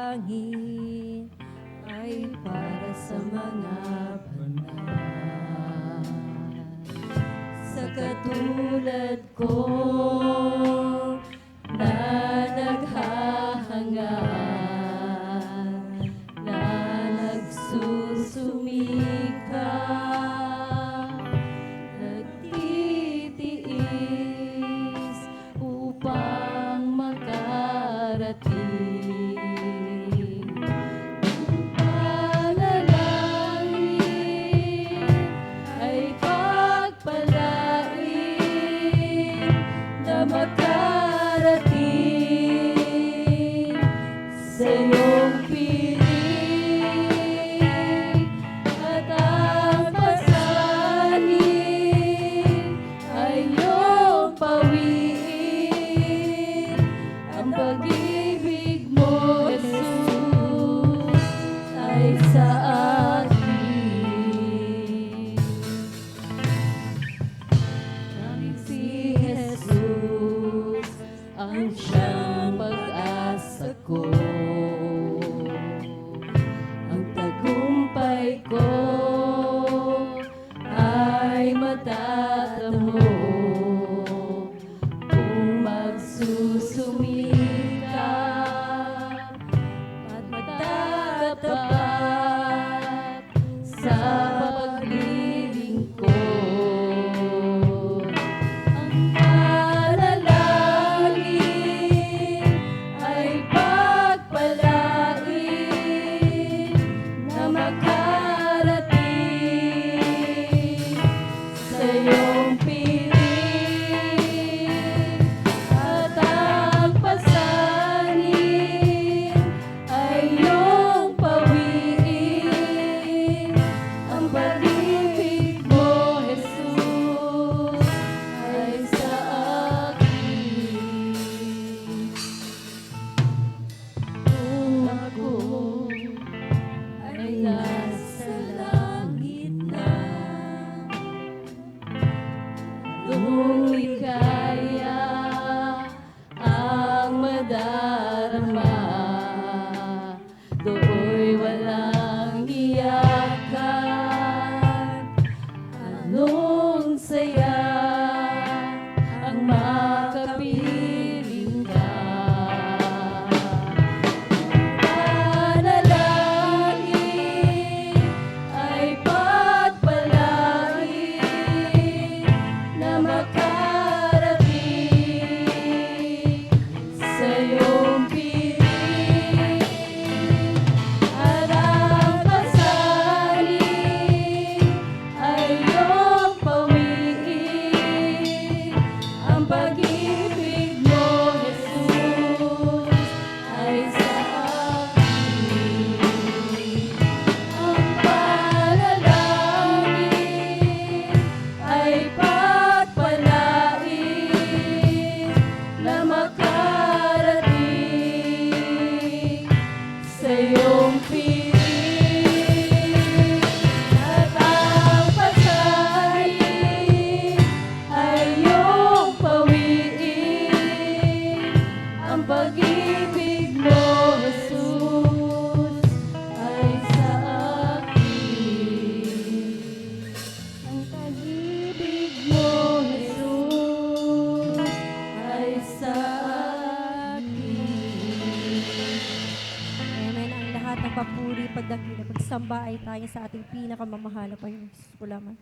langit ay para sa mga banal. Sa katulad ko na naghahangad, na nagsusumikap, nagtitiis upang makarating. Panalangin ay pagpalain na makarating sa iyong piling, at ang pasanin ay iyong pawiin. Ang pag-ibig mo, Jesus, ay sa akin. Tanging si Jesus ang siyang pag-asa ko. Ang tagumpay ko ay matatamo kung magsusumikap at magtatapat sa paglilingkod. Ang panalangin ay pagpalain na makarating sa iyong piling, at ang pasanin ay iyong pawiin. Ang pag-ibig mo, Jesus, ay sa akin. Kung ako ay nasa langit na, doon kaya ang madarama, do'y walang iyakan. Anong saya ang makapiling ka. Panalangin ay pagpalain na makarating sa iyong piling, at ang pasanin ay iyong pawiin. Ang pag-ibig mo, Jesus, ay sa akin. Ang panalangin ay pagpalain na makarating sa iyong piling, at ang pasanin ay iyong pawiin. Ang pag-ibig mo, Jesus, ay sa akin. Ang pag-ibig mo, Jesus, ay sa akin. Amen. Ang lahat ng papuri, pagdakila, pagsamba ay tayo sa ating pinakamamahal na Panginoon. Salamat.